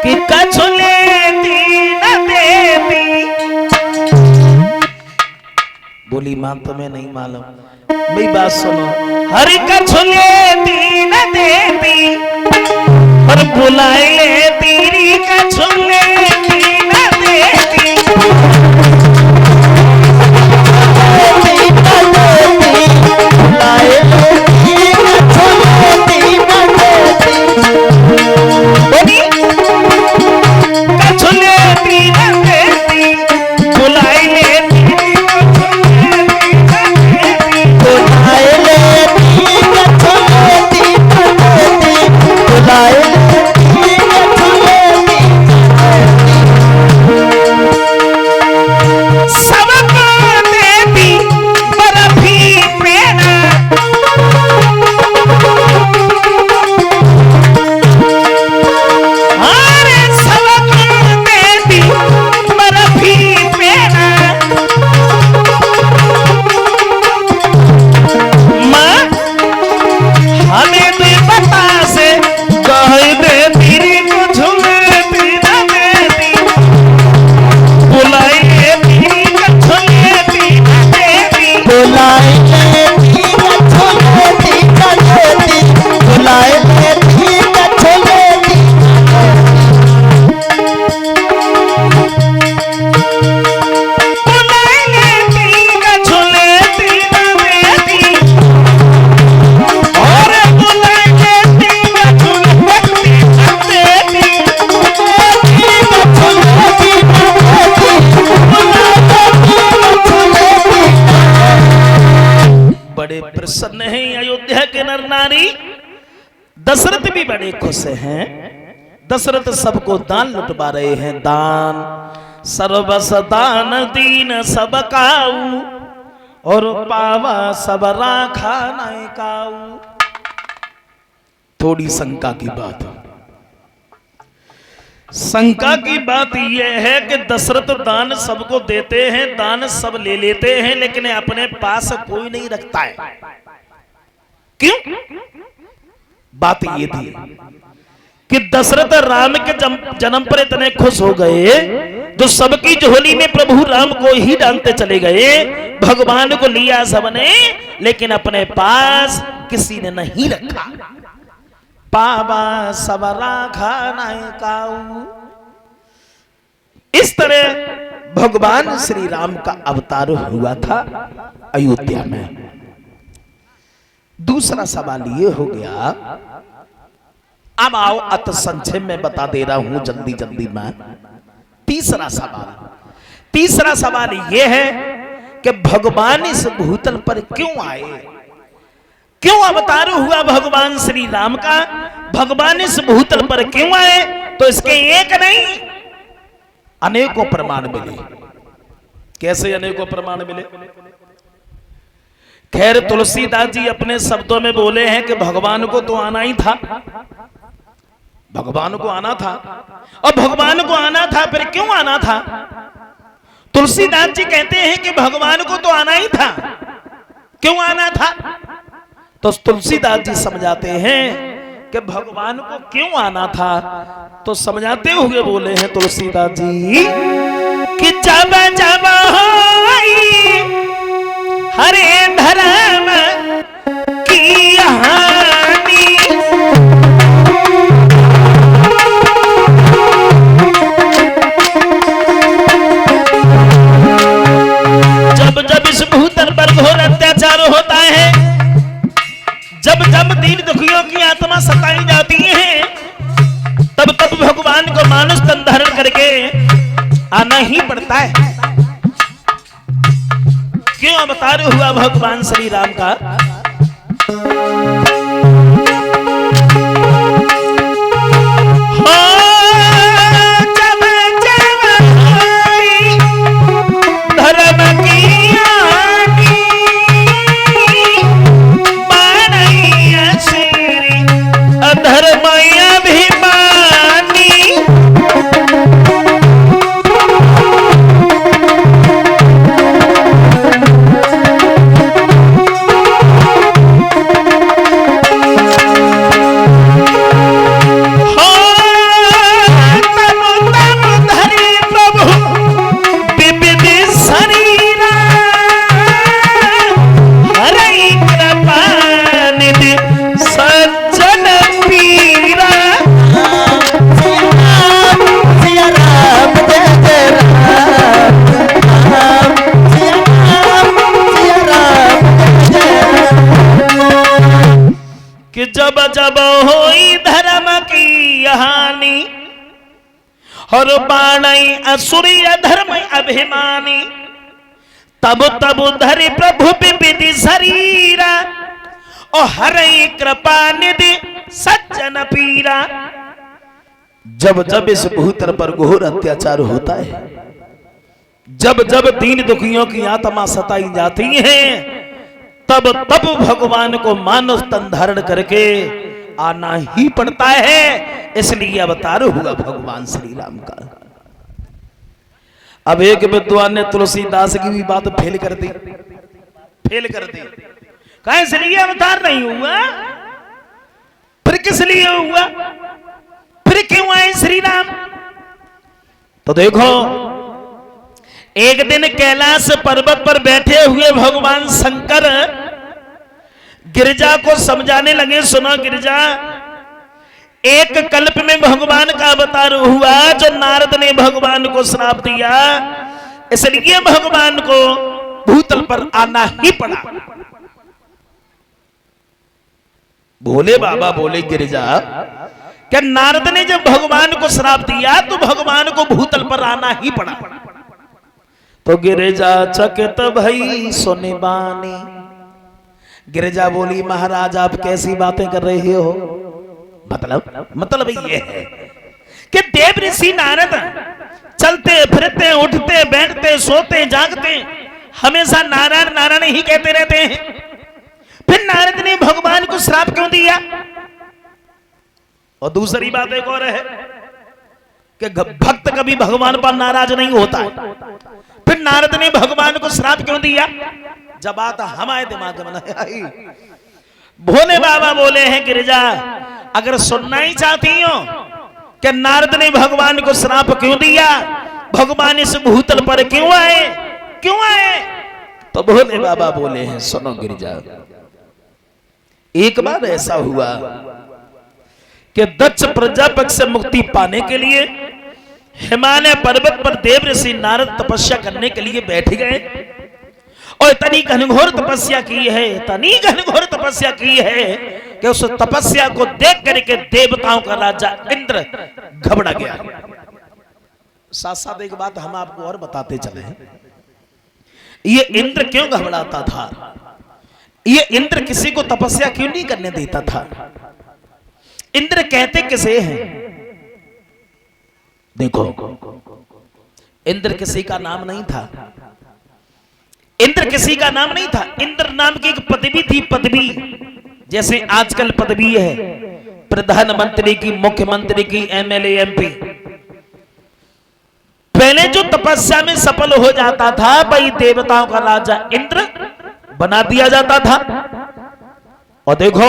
कि कछु लेती न देती। बोली मां तुम्हें नहीं मालूम, मेरी बात सुनो। हरि कछु लेती न देती और बुलाई लेती कछु लेती न देती। प्रसन्न है अयोध्या के नर नारी। दशरथ भी बड़े खुश हैं। दशरथ सबको दान लुटवा रहे हैं। दान सर्वस दान दीन सब काऊ और पावा सब राखा नहीं काऊ। थोड़ी शंका की बात, शंका की बात यह है कि दशरथ दान सबको देते हैं, दान सब ले लेते हैं, लेकिन अपने पास कोई नहीं रखता है। क्यों? बात ये थी कि दशरथ राम के जन्म पर इतने खुश हो गए तो सबकी झोली में प्रभु राम को ही डालते चले गए। भगवान को लिया सबने, लेकिन अपने पास किसी ने नहीं रखा। पावा सब राखा नहीं काऊ। इस तरह भगवान श्री राम का अवतार हुआ था अयोध्या में। दूसरा सवाल ये हो गया, अब आओ अत संक्षेप में बता दे रहा हूं जल्दी जल्दी में। तीसरा सवाल ये है कि भगवान इस भूतल पर क्यों आए, क्यों अवतार हुआ भगवान श्री राम का, भगवान इस भूतल पर क्यों आए? तो इसके एक नहीं अनेकों प्रमाण मिले। कैसे अनेकों प्रमाण मिले? खैर तुलसीदास जी अपने शब्दों में बोले हैं कि भगवान को तो आना ही था, भगवान को आना था। और भगवान को आना था, फिर क्यों आना था? तुलसीदास जी कहते हैं कि भगवान को तो आना ही था, क्यों आना था? तो तुलसीदास जी समझाते हैं कि भगवान को क्यों आना था, तो समझाते हुए बोले हैं तुलसीदास जी कि जब जब हरे धर्म की हानि, जब जब इस भूतल पर घोर अत्याचार होता है, जब जब दीन दुखियों की आत्मा सताई जाती है, तब तब भगवान को मानुष तन धारण करके आना ही पड़ता है। क्यों अवतार हुआ भगवान श्री राम का? धर्म की अधर्मया भी मानी, तब होई धर्म की हानि, और बाणई असुरी अधर्म अभिमानी, तब तब धरि प्रभु विविधि शरीरा, और हरई कृपा निधि सज्जन पीरा। जब जब इस भूतल पर घोर अत्याचार होता है, जब जब दीन दुखियों की आत्मा सताई जाती है, तब तब भगवान को मानव तन धारण करके आना ही पड़ता है। इसलिए अवतार हुआ भगवान श्री राम का। अब एक विद्वान ने तुलसीदास की भी बात फेल कर दी, कहा इसलिए अवतार नहीं हुआ, फिर किस लिए हुआ, फिर क्यों आए श्री राम? तो देखो, एक दिन कैलाश पर्वत पर बैठे हुए भगवान शंकर गिरिजा को समझाने लगे, सुनो गिरिजा, एक कल्प में भगवान का अवतार हुआ, जो नारद ने भगवान को श्राप दिया, इसलिए भगवान को भूतल पर आना ही पड़ा। भोले बाबा बोले, गिरिजा क्या नारद ने जब भगवान को श्राप दिया तो भगवान को भूतल पर आना ही पड़ा? तो गिरिजा चकित भई सुनि बानी। गिरिजा बोली, महाराज आप कैसी बातें कर रहे हो? मतलब ये है कि देव ऋषि नारद चलते फिरते उठते बैठते सोते जागते हमेशा नारायण नारायण ही कहते रहते हैं, फिर नारद ने भगवान को श्राप क्यों दिया? और दूसरी बात एक और है कि भक्त कभी भगवान पर नाराज नहीं होता है, फिर नारद ने भगवान को श्राप क्यों दिया? जब बात हमारे दिमाग में नहीं आई। भोले बाबा बोले हैं, गिरिजा अगर सुनना ही चाहती हो कि नारद ने भगवान को श्राप क्यों दिया, भगवान इस भूतल पर क्यों आए, तो भोले बाबा बोले हैं, सुनो गिरिजा, एक बार ऐसा हुआ कि दक्ष प्रजापति से मुक्ति पाने के लिए हिमालय पर्वत पर देव ऋषि नारद तपस्या करने के लिए बैठ गए, और इतनी घनघोर तपस्या की है कि उस तपस्या को देख करके देवताओं का राजा इंद्र घबरा गया। साथ साथ एक बात हम आपको और बताते चले, ये इंद्र क्यों घबराता था, ये इंद्र किसी को तपस्या क्यों नहीं करने देता था? इंद्र कहते किसे हैं? देखो, इंद्र किसी का नाम नहीं था, इंद्र नाम की एक पदवी थी, पदवी जैसे आजकल पदवी है प्रधानमंत्री की, मुख्यमंत्री की, एमएलए, एमपी। पहले जो तपस्या में सफल हो जाता था भाई देवताओं का राजा इंद्र बना दिया जाता था। और देखो